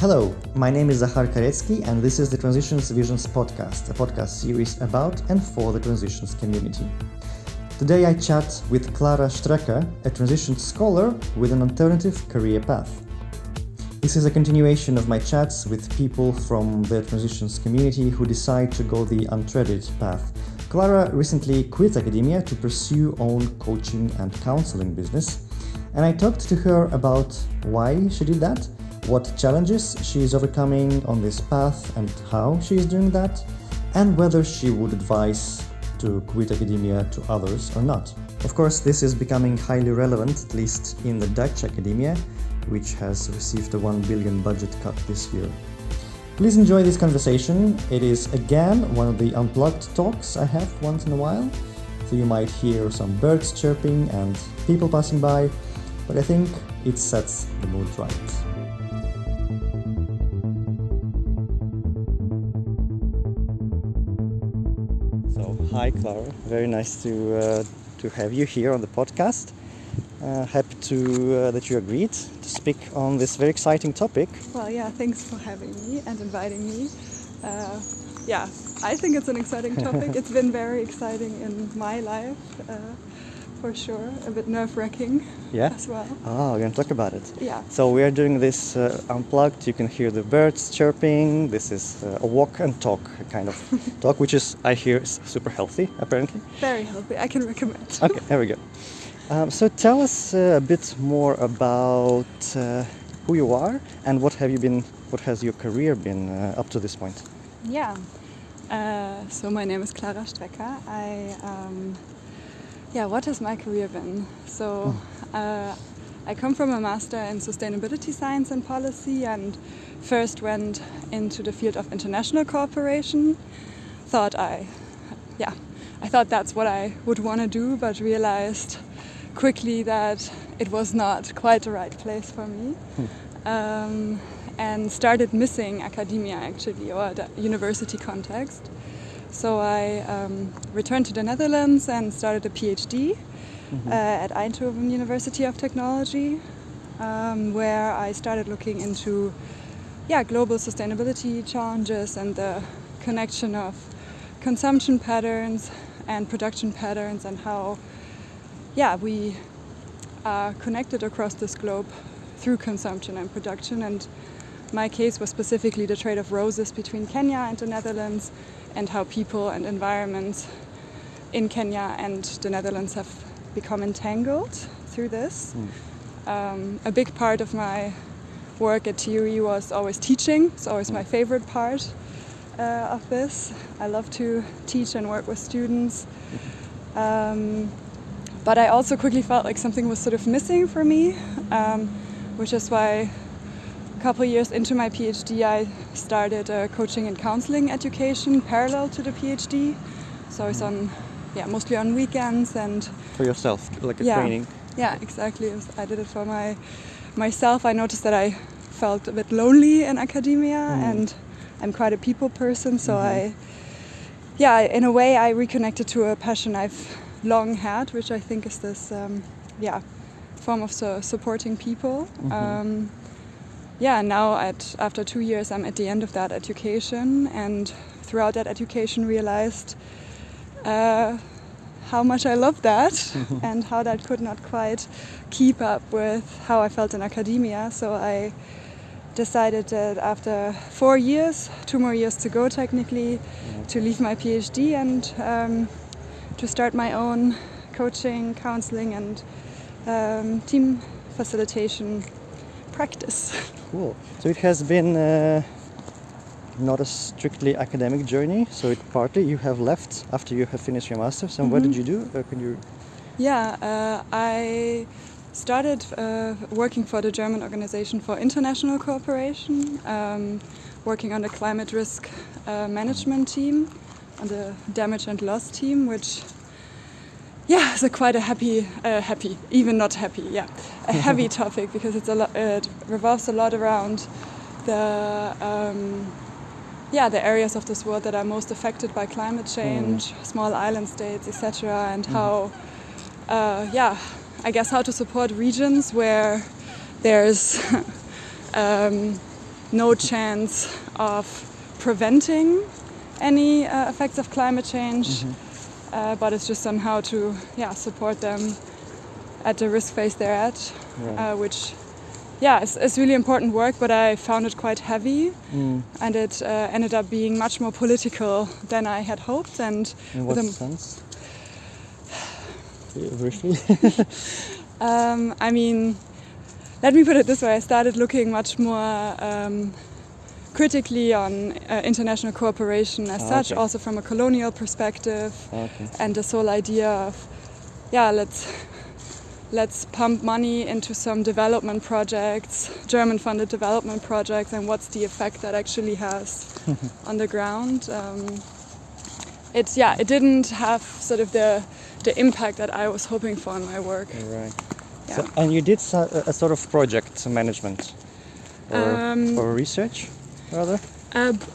Hello, my name is Zahar Karecki and this is the Transitions Visions podcast, a podcast series about and for the transitions community. Today I chat with Klara Strecker, a transition scholar with an alternative career path. This is a continuation of my chats with people from the transitions community who decide to go the untreaded path. Klara recently quit academia to pursue own coaching and counseling business, and I talked to her about why she did that, what challenges she is overcoming on this path and how she is doing that, and whether she would advise to quit academia to others or not. Of course, this is becoming highly relevant, at least in the Dutch academia, which has received a 1 billion budget cut this year. Please enjoy this conversation. It is again one of the unplugged talks I have once in a while, so you might hear some birds chirping and people passing by, but I think it sets the mood right. So, hi Klara, very nice to have you here on the podcast. Happy that you agreed to speak on this very exciting topic. Well, yeah, thanks for having me and inviting me. I think it's an exciting topic. It's been very exciting in my life, for sure. A bit nerve-wracking as well. Oh, we're going to talk about it. Yeah. So we are doing this unplugged. You can hear the birds chirping. This is a walk and talk kind of talk, which is, I hear, is super healthy, apparently. Very healthy. I can recommend. Okay, there we go. So tell us a bit more about who you are and what has your career been up to this point? Yeah. So my name is Klara Strecker. What has my career been? So I come from a master in sustainability science and policy and first went into the field of international cooperation. I thought that's what I would want to do, but realized quickly that it was not quite the right place for me, and started missing academia actually, or the university context. So I returned to the Netherlands and started a PhD at Eindhoven University of Technology, where I started looking into global sustainability challenges and the connection of consumption patterns and production patterns and how we are connected across this globe through consumption and production. And my case was specifically the trade of roses between Kenya and the Netherlands and how people and environments in Kenya and the Netherlands have become entangled through this. A big part of my work at TUE was always teaching. It's always my favorite part of this. I love to teach and work with students. But I also quickly felt like something was sort of missing for me, which is why a couple years into my PhD I started coaching and counseling education parallel to the PhD. So it's mostly on weekends and... For yourself, like a training? Yeah, exactly. I did it for myself. I noticed that I felt a bit lonely in academia and I'm quite a people person. So in a way I reconnected to a passion I've long had, which I think is this form of supporting people. Now after 2 years I'm at the end of that education, and throughout that education realized how much I loved that and how that could not quite keep up with how I felt in academia. So I decided that after 4 years, 2 more years to go technically, to leave my PhD and to start my own coaching, counseling and team facilitation practice. Cool. So it has been not a strictly academic journey. So partly you have left after you have finished your master's. And what did you do? I started working for the German Organization for International Cooperation, working on the climate risk management team, on the damage and loss team, which is a heavy topic because it revolves a lot around the areas of this world that are most affected by climate change, small island states, etc., and how how to support regions where there's no chance of preventing any effects of climate change, but it's just on how to support them at the risk phase they're at, which it's really important work, but I found it quite heavy, and it ended up being much more political than I had hoped. And in what sense? Briefly. I mean, let me put it this way: I started looking much more critically on international cooperation as such, also from a colonial perspective, and this whole idea of let's pump money into some development projects, German-funded development projects, and what's the effect that actually has on the ground. It didn't have sort of the impact that I was hoping for in my work. Right. Yeah. So, and you did a sort of project management or research, rather?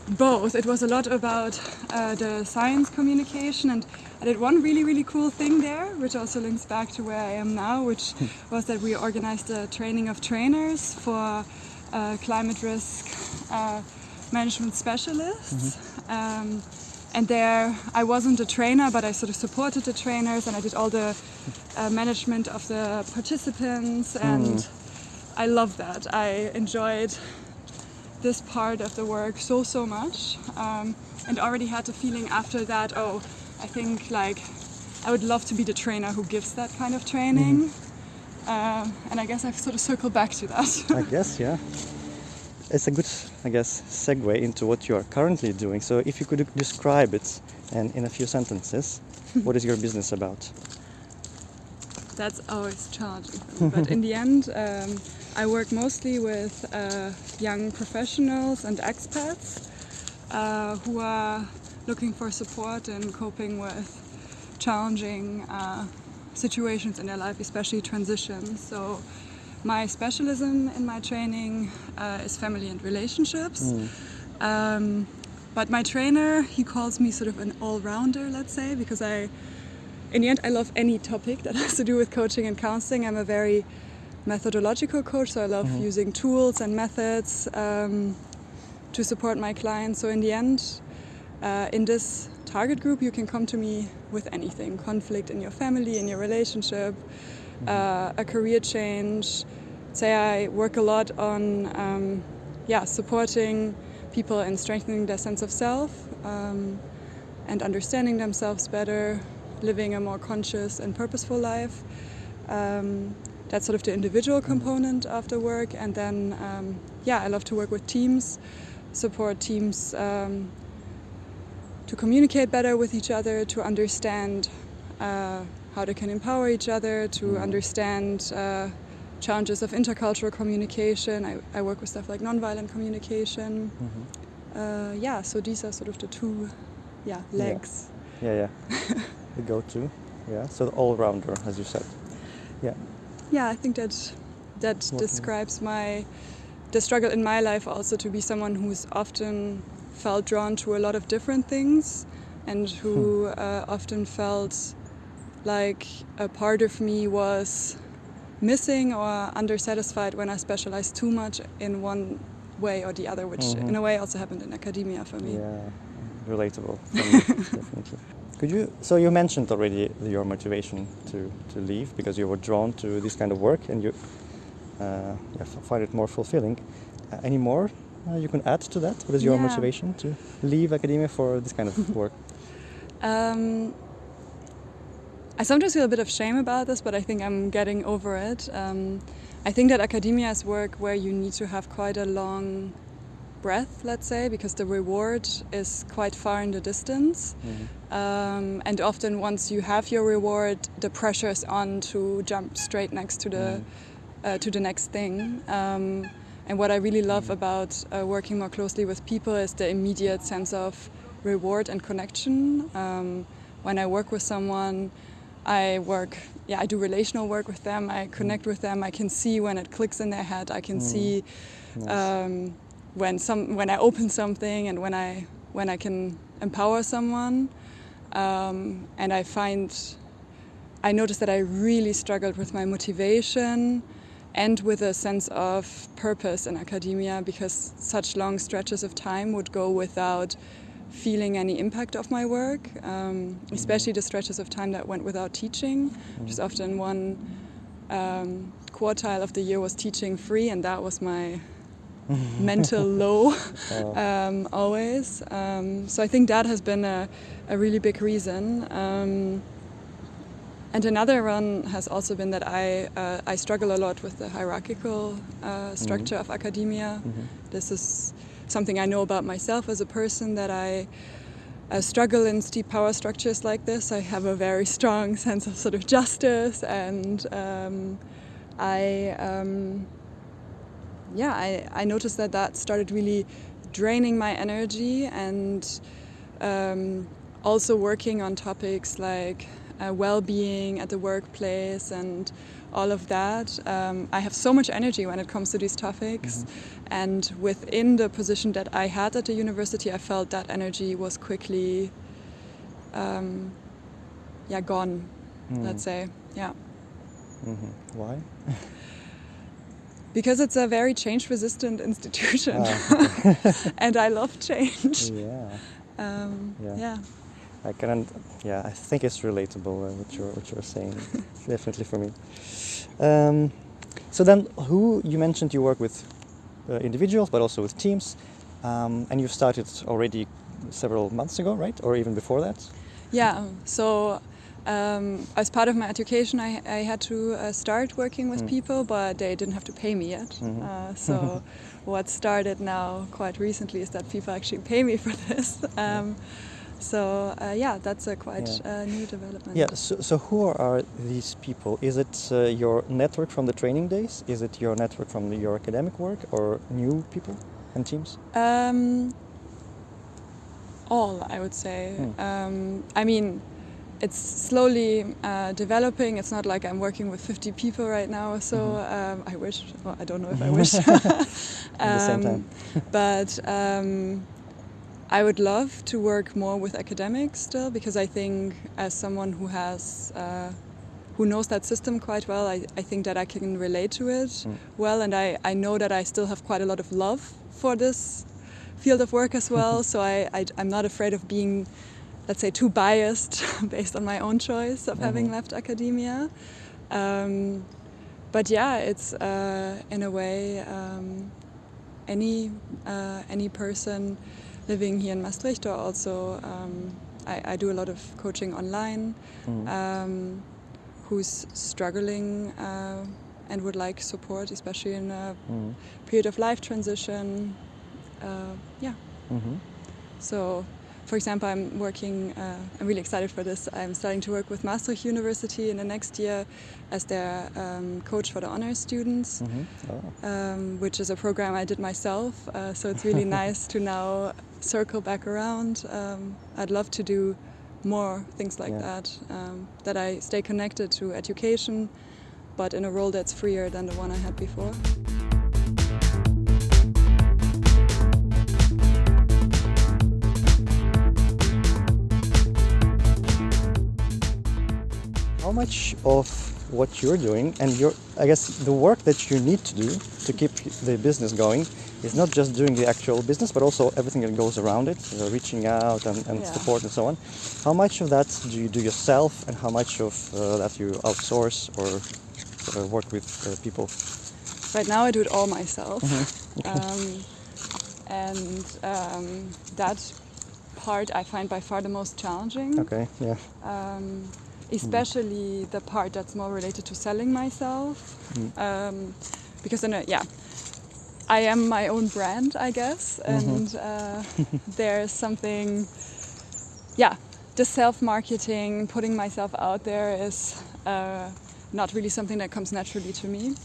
Both. It was a lot about the science communication, and I did one really, really cool thing there, which also links back to where I am now, which was that we organized a training of trainers for climate risk management specialists. And there I wasn't a trainer, but I sort of supported the trainers, and I did all the management of the participants, and I loved that. I enjoyed this part of the work so much, and already had the feeling after that, I think like I would love to be the trainer who gives that kind of training, and I guess I've sort of circled back to that. I guess, yeah. It's a good, segue into what you are currently doing. So if you could describe it and in a few sentences, what is your business about? That's always challenging for me, but in the end, I work mostly with young professionals and expats who are looking for support in coping with challenging situations in their life, especially transitions. So my specialism in my training is family and relationships. But my trainer, he calls me sort of an all-rounder, let's say, because in the end, I love any topic that has to do with coaching and counseling. I'm a very methodological coach, so I love using tools and methods to support my clients. So in the end, in this target group, you can come to me with anything: conflict in your family, in your relationship, a career change. Say I work a lot on supporting people in strengthening their sense of self and understanding themselves better, living a more conscious and purposeful life. That's sort of the individual component of the work. And then, I love to work with teams, support teams to communicate better with each other, to understand how they can empower each other, to understand challenges of intercultural communication. I work with stuff like nonviolent communication. So these are sort of the two legs. The go-to. So the all-rounder, as you said. I think that describes the struggle in my life also, to be someone who's often felt drawn to a lot of different things, and who often felt like a part of me was missing or undersatisfied when I specialized too much in one way or the other, which in a way also happened in academia for me. Yeah, relatable, definitely. So you mentioned already your motivation to leave, because you were drawn to this kind of work and you find it more fulfilling. Any more you can add to that? What is your motivation to leave academia for this kind of work? I sometimes feel a bit of shame about this, but I think I'm getting over it. I think that academia is work where you need to have quite a long breath, let's say, because the reward is quite far in the distance. And often once you have your reward, the pressure is on to jump straight next to the next thing. And what I really love about working more closely with people is the immediate sense of reward and connection. When I work with someone, I do relational work with them, I connect with them, I can see when it clicks in their head, I can see when I open something, and when I can empower someone. And I noticed that I really struggled with my motivation and with a sense of purpose in academia, because such long stretches of time would go without feeling any impact of my work, especially the stretches of time that went without teaching, which is often one quartile of the year was teaching free, and that was my mental low always. So I think that has been a really big reason. And another one has also been that I struggle a lot with the hierarchical structure of academia. This is something I know about myself as a person, that I struggle in steep power structures like this. I have a very strong sense of sort of justice, and I noticed that started really draining my energy, and also working on topics like well-being at the workplace and all of that. I have so much energy when it comes to these topics, and within the position that I had at the university, I felt that energy was quickly gone, let's say. Yeah. Why? Because it's a very change-resistant institution, and I love change. Yeah. I think it's relatable what you're saying. Definitely for me. So then, you mentioned you work with individuals, but also with teams, and you started already several months ago, right? Or even before that? Yeah. So as part of my education, I had to start working with people, but they didn't have to pay me yet. So what started now quite recently is that people actually pay me for this. That's a quite new development. Yeah, so who are these people? Is it your network from the training days? Is it your network from your academic work, or new people and teams? All, I would say. I mean, it's slowly developing. It's not like I'm working with 50 people right now, so I wish. Well, I don't know if I wish. At the same time. But I would love to work more with academics still, because I think as someone who knows that system quite well, I think that I can relate to it well, and I know that I still have quite a lot of love for this field of work as well. So I'm not afraid of being, let's say, too biased based on my own choice of having left academia. But yeah, it's in a way any person living here in Maastricht, or also I do a lot of coaching online, who's struggling and would like support, especially in a period of life transition. So, for example, I'm really excited for this. I'm starting to work with Maastricht University in the next year as their coach for the honors students, which is a program I did myself. So it's really nice to now circle back around. I'd love to do more things like that I stay connected to education, but in a role that's freer than the one I had before. How much of what you're doing and I guess the work that you need to do to keep the business going is not just doing the actual business, but also everything that goes around it, reaching out and support and so on. How much of that do you do yourself, and how much of that you outsource or work with people? Right now I do it all myself. That part I find by far the most challenging. Okay, yeah. Especially the part that's more related to selling myself. Because I am my own brand, I guess, and there's something, the self-marketing, putting myself out there is not really something that comes naturally to me.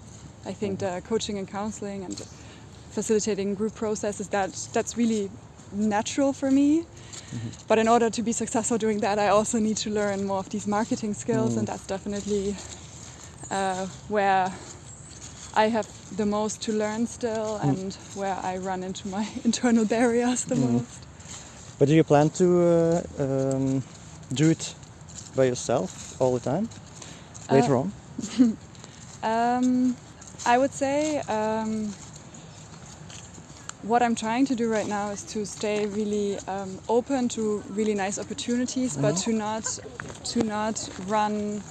I think the coaching and counseling and facilitating group processes, that's really natural for me. But in order to be successful doing that, I also need to learn more of these marketing skills, and that's definitely where I have the most to learn still, and where I run into my internal barriers the most. But do you plan to do it by yourself all the time later on? I would say what I'm trying to do right now is to stay really open to really nice opportunities, but to not run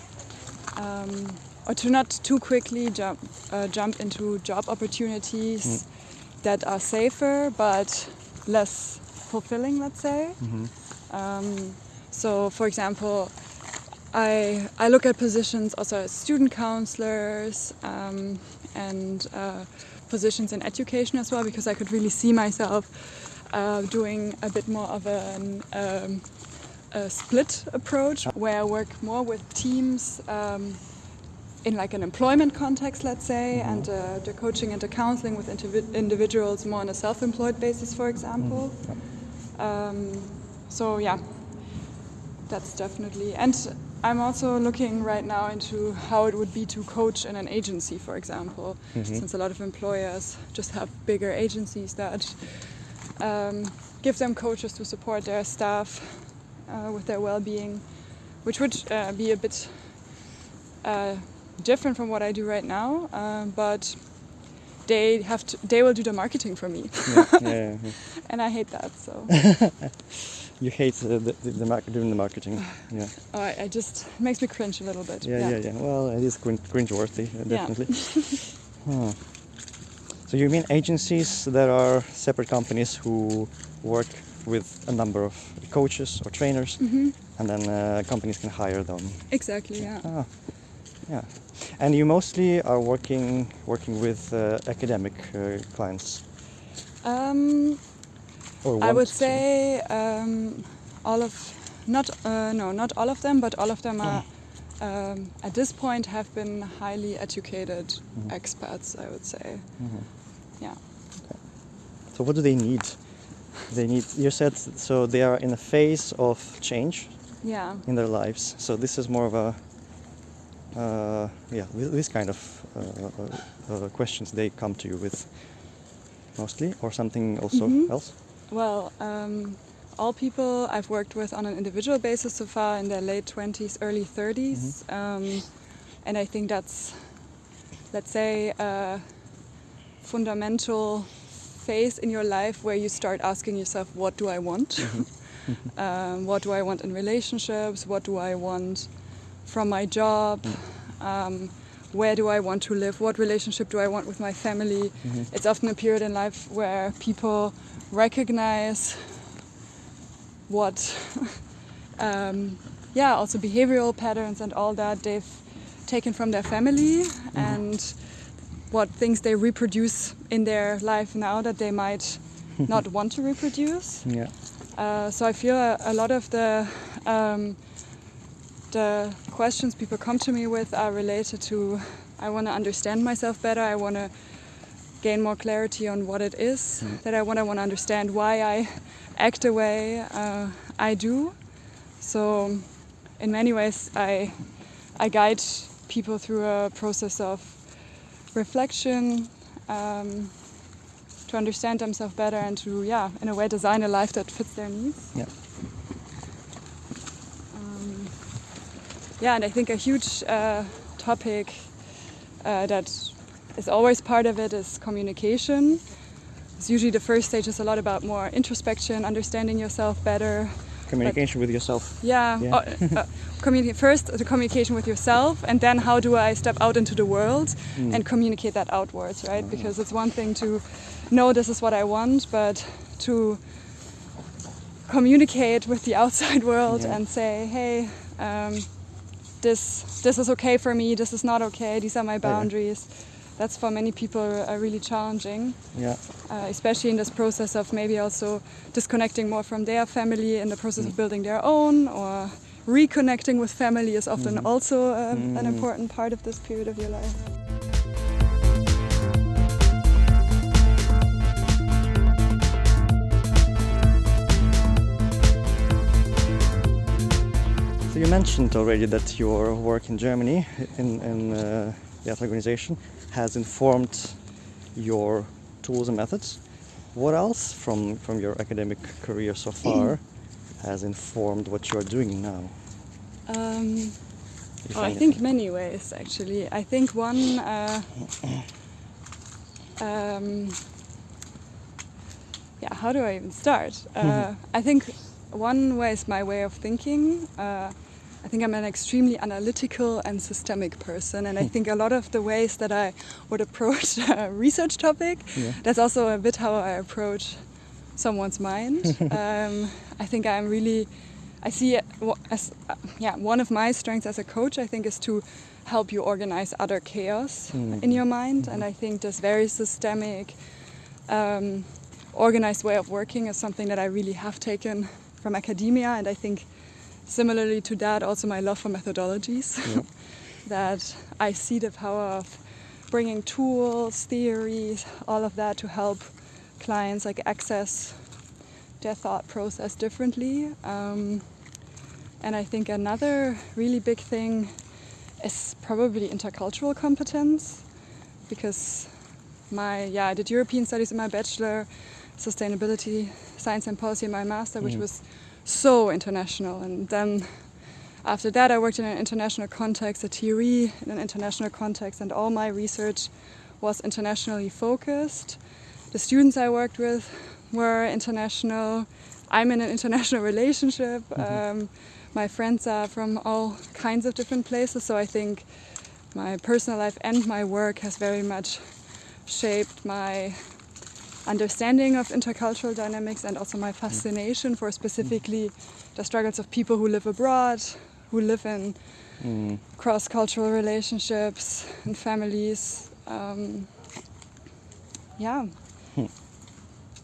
or to not too quickly jump into job opportunities that are safer but less fulfilling, let's say. So, for example, I look at positions also as student counselors and positions in education as well, because I could really see myself doing a bit more of a split approach where I work more with teams in like an employment context, let's say, and the coaching and the counseling with individuals more on a self-employed basis, for example. So yeah, that's definitely. And I'm also looking right now into how it would be to coach in an agency, for example, since a lot of employers just have bigger agencies that give them coaches to support their staff with their well-being, which would be a bit different from what I do right now, but they will do the marketing for me. Yeah. And I hate that, so. You hate doing the marketing, yeah. Oh, it just makes me cringe a little bit. Yeah. Well, it is cringe-worthy, definitely. So you mean agencies that are separate companies who work with a number of coaches or trainers, and then companies can hire them? Exactly, yeah. Yeah. And you mostly are working with academic clients? I would say not all of them, but all of them are at this point have been highly educated expats, I would say. Yeah. Okay. So what do they need? You said, so they are in a phase of change in their lives. So this is more of a this kind of questions they come to you with mostly, or something also else? Well, all people I've worked with on an individual basis so far in their late 20s, early 30s. And I think that's, let's say, a fundamental phase in your life where you start asking yourself, what do I want? What do I want in relationships? What do I want from my job? Where do I want to live? What relationship do I want with my family? It's often a period in life where people recognize what, also behavioral patterns and all that they've taken from their family and what things they reproduce in their life now that they might not want to reproduce. So I feel a lot of the questions people come to me with are related to, I want to understand myself better, I want to gain more clarity on what it is that I want to understand why I act the way I do. So in many ways I guide people through a process of reflection to understand themselves better and to, in a way design a life that fits their needs. And I think a huge topic that is always part of it is communication. It's usually the first stage is a lot about more introspection, understanding yourself better. Communication with yourself. First the communication with yourself, and then how do I step out into the world and communicate that outwards, right? Because it's one thing to know this is what I want, but to communicate with the outside world and say, hey, this is okay for me, this is not okay, these are my boundaries. That's for many people really challenging, especially in this process of maybe also disconnecting more from their family in the process of building their own, or reconnecting with family is often also an important part of this period of your life. So you mentioned already that your work in Germany in the organization has informed your tools and methods. What else from your academic career so far has informed what you are doing now? You I find think it? many ways, actually. I think one, how do I even start? I think one way is my way of thinking. I think I'm an extremely analytical and systemic person, and I think a lot of the ways that I would approach a research topic, that's also a bit how I approach someone's mind. I think I see it as one of my strengths as a coach, I think, is to help you organize other chaos in your mind, and I think this very systemic, organized way of working is something that I really have taken from academia, and I think similarly to that, also my love for methodologies, that I see the power of bringing tools, theories, all of that to help clients access their thought process differently. And I think another really big thing is probably intercultural competence, because I did European studies in my bachelor, sustainability, science and policy in my master, which was so international. And then after that I worked in an international context, a theory in an international context, and all my research was internationally focused. The students I worked with were international. I'm in an international relationship. My friends are from all kinds of different places, so I think my personal life and my work has very much shaped my understanding of intercultural dynamics and also my fascination for specifically the struggles of people who live abroad, who live in cross-cultural relationships and families. And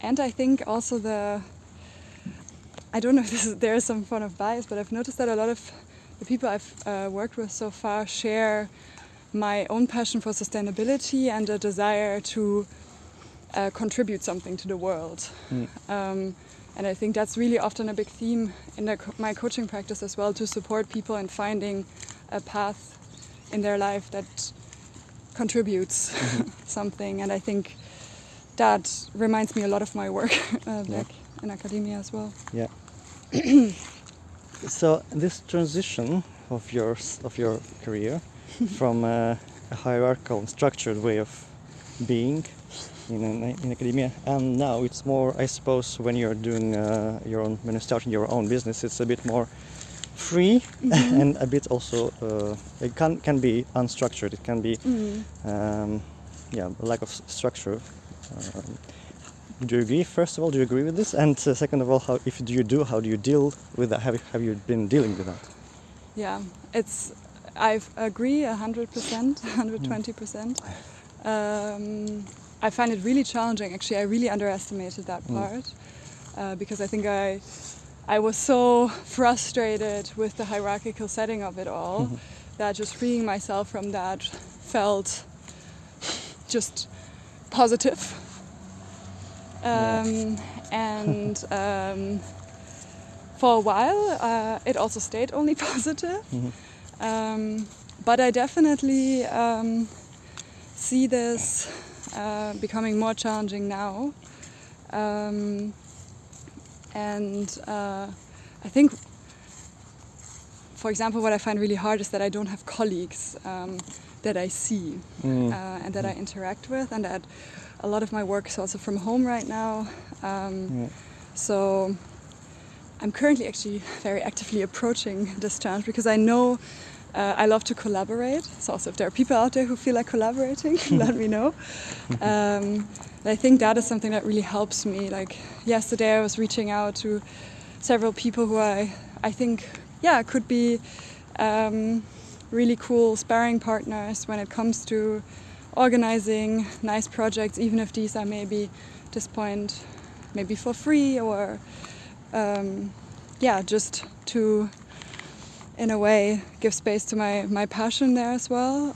I think also I don't know if there is some form of bias, but I've noticed that a lot of the people I've worked with so far share my own passion for sustainability and a desire to contribute something to the world. And I think that's really often a big theme in my coaching practice as well, to support people in finding a path in their life that contributes something. And I think that reminds me a lot of my work back in academia as well. Yeah. So this transition of your career from a hierarchical and structured way of being in academia, and now it's more, I suppose, when you're doing when you're starting your own business, it's a bit more free and a bit also it can be unstructured. It can be lack of structure. Do you agree? First of all, do you agree with this? And second of all, how do you deal with that? Have you been dealing with that? Yeah, I agree 100%, 120%. I find it really challenging. Actually, I really underestimated that part because I think I was so frustrated with the hierarchical setting of it all that just freeing myself from that felt just positive. And for a while it also stayed only positive. But I definitely see this becoming more challenging now. I think, for example, what I find really hard is that I don't have colleagues that I see and that I interact with, and that a lot of my work is also from home right now. So I'm currently actually very actively approaching this challenge because I know I love to collaborate. So also if there are people out there who feel like collaborating, let me know. I think that is something that really helps me. Like yesterday I was reaching out to several people who I think could be really cool sparring partners when it comes to organizing nice projects, even if these are maybe at this point maybe for free or just to in a way give space to my passion there as well.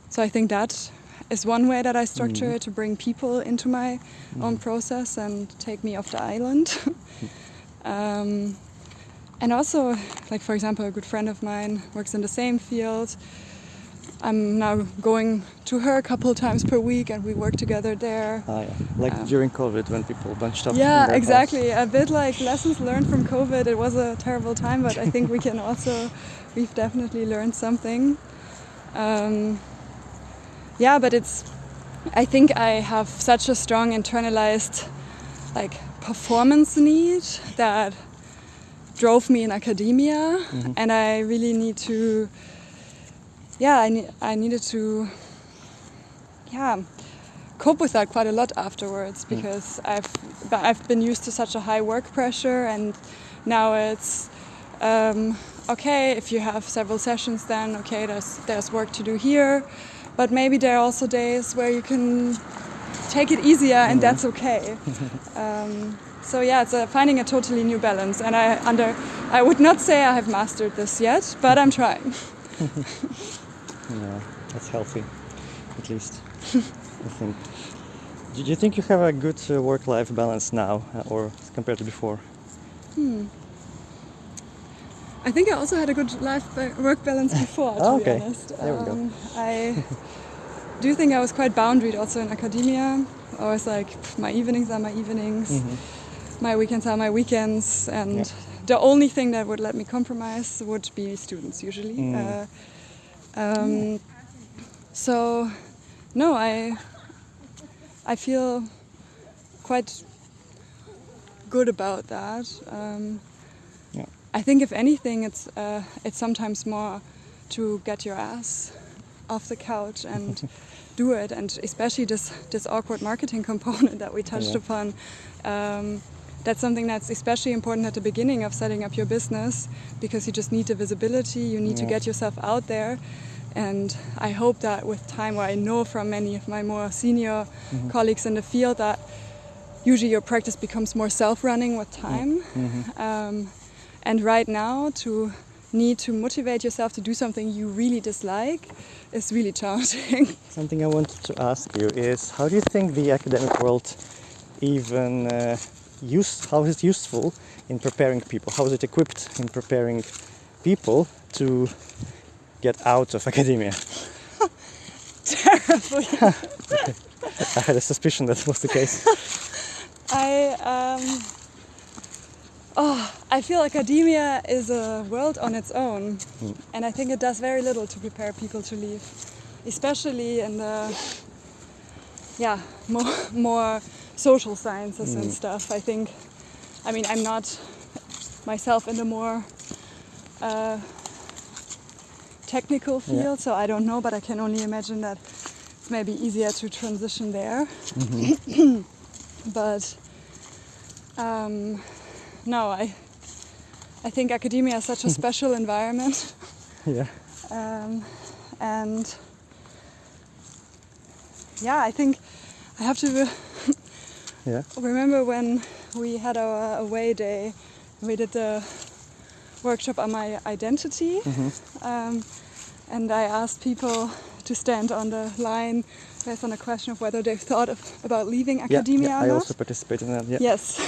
So I think that is one way that I structure it, to bring people into my own process and take me off the island. And also, like for example, a good friend of mine works in the same field, I'm now going to her a couple of times per week, and we work together there. Like during COVID when people bunched up. in Yeah, their exactly. house. A bit like lessons learned from COVID. It was a terrible time, but I think we've definitely learned something. Yeah, but I think I have such a strong internalized like performance need that drove me in academia, and I really need to. Yeah, I needed to. Yeah. Cope with that quite a lot afterwards, because I've been used to such a high work pressure, and now it's okay if you have several sessions, then okay, there's work to do here, but maybe there are also days where you can take it easier, and that's okay. So yeah, it's finding a totally new balance, and I would not say I have mastered this yet, but I'm trying. Yeah, that's healthy, at least. I think. Do you think you have a good work-life balance now, or compared to before? I think I also had a good work balance before, to be Okay. honest. There we go. I do think I was quite boundaried also in academia. I was like, my evenings are my evenings, my weekends are my weekends, and the only thing that would let me compromise would be students usually. So, no, I feel quite good about that. I think if anything, it's sometimes more to get your ass off the couch and do it, and especially this awkward marketing component that we touched upon. That's something that's especially important at the beginning of setting up your business, because you just need the visibility, you need to get yourself out there. And I hope that with time, where I know from many of my more senior colleagues in the field that usually your practice becomes more self-running with time. And right now, to need to motivate yourself to do something you really dislike is really challenging. Something I wanted to ask you is, how do you think the academic world even how is it useful in preparing people? How is it equipped in preparing people to get out of academia? Terribly. I had a suspicion that was the case. I feel academia is a world on its own, and I think it does very little to prepare people to leave, especially in the more social sciences and stuff. I mean, I'm not myself in the more technical field, so I don't know, but I can only imagine that it's maybe easier to transition there. But no, I think academia is such a special environment. Yeah. And I think I have to remember when we had our away day, we did the workshop on my identity, and I asked people to stand on the line based on a question of whether they've thought about leaving academia or I not. also participated in that. Yeah. Yes.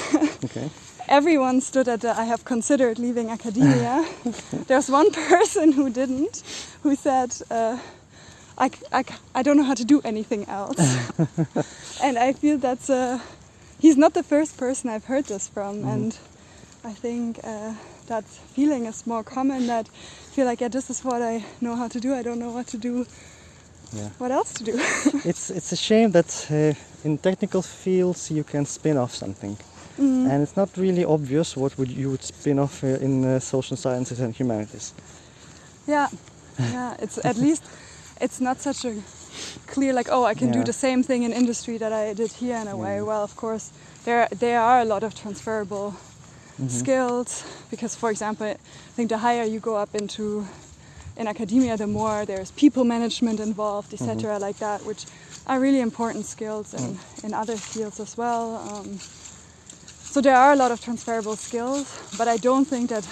Okay. Everyone stood at I have considered leaving academia. There's one person who didn't, who said, I don't know how to do anything else. And I feel he's not the first person I've heard this from. And I think that feeling is more common, that I feel like, this is what I know how to do. I don't know what to do. Yeah. What else to do? It's a shame that in technical fields you can spin off something. And it's not really obvious what you would spin off in social sciences and humanities. Yeah, it's at least it's not such a clear like, I can do the same thing in industry that I did here in a way. Well, of course, there are a lot of transferable skills, because, for example, I think the higher you go up in academia, the more there's people management involved, etc., like that, which are really important skills in other fields as well. So there are a lot of transferable skills, but I don't think that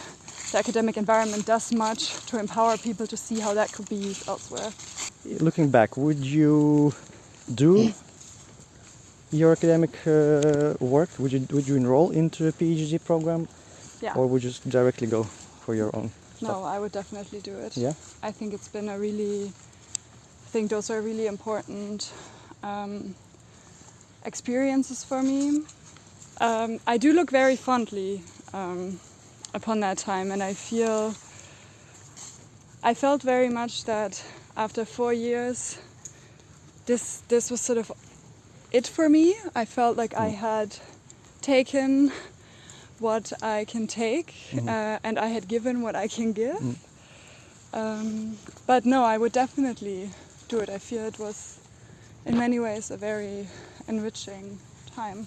the academic environment does much to empower people to see how that could be used elsewhere. Looking back, would you do your academic work? Would you enroll into a PhD program? Yeah. Or would you just directly go for your own stuff? No, I would definitely do it. Yeah? I think it's been a really think those are really important experiences for me. I do look very fondly upon that time, and I felt very much that after 4 years, this was sort of it for me. I felt like I had taken what I can take, and I had given what I can give. But no, I would definitely do it. I feel it was in many ways a very enriching time.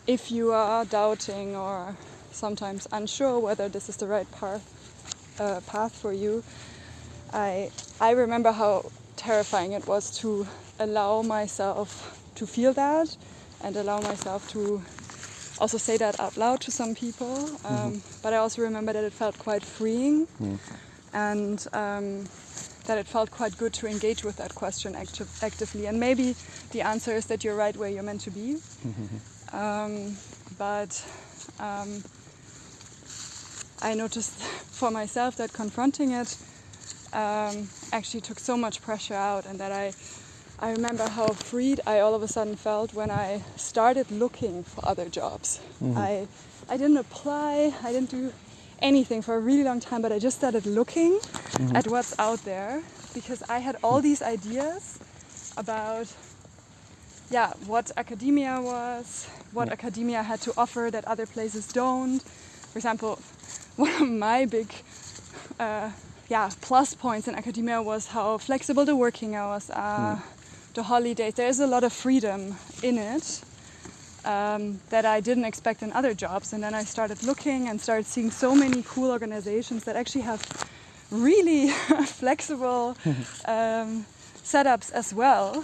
If you are doubting or sometimes unsure whether this is the right path for you, I remember how terrifying it was to allow myself to feel that and allow myself to also say that out loud to some people. But I also remember that it felt quite freeing and that it felt quite good to engage with that question actively. And maybe the answer is that you're right where you're meant to be. But I noticed for myself that confronting it actually took so much pressure out, and that I remember how freed I all of a sudden felt when I started looking for other jobs. I didn't apply, I didn't do anything for a really long time, but I just started looking at what's out there, because I had all these ideas about what academia was, what academia had to offer that other places don't. For example, one of my big plus points in academia was how flexible the working hours are, the holidays. There's a lot of freedom in it that I didn't expect in other jobs. And then I started looking and started seeing so many cool organizations that actually have really flexible setups as well.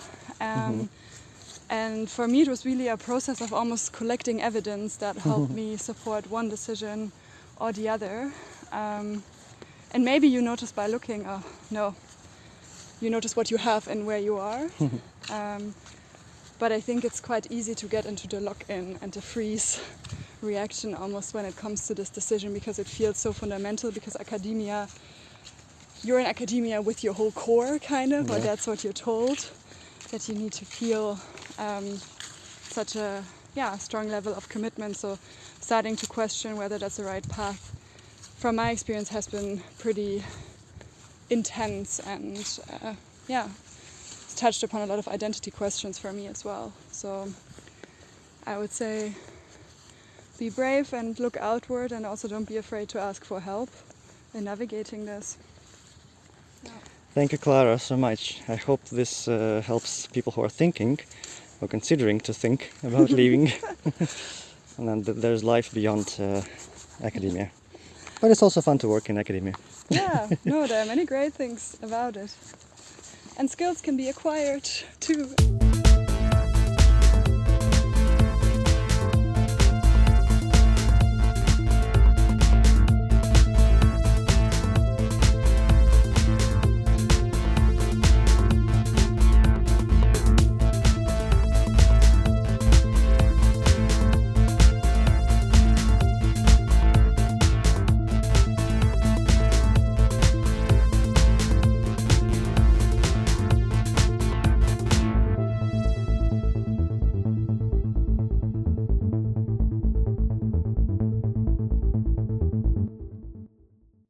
And for me, it was really a process of almost collecting evidence that helped me support one decision or the other. And maybe you notice by looking, you notice what you have and where you are. But I think it's quite easy to get into the lock-in and the freeze reaction almost when it comes to this decision, because it feels so fundamental, because you're in academia with your whole core, kind of, or that's what you're told, that you need to feel such a strong level of commitment. So starting to question whether that's the right path, from my experience, has been pretty intense, and it's touched upon a lot of identity questions for me as well. So I would say be brave and look outward, and also don't be afraid to ask for help in navigating this. Thank you, Klara, so much. I hope this helps people who are thinking or considering to think about leaving. And then there's life beyond academia. But it's also fun to work in academia. Yeah, no, there are many great things about it. And skills can be acquired too.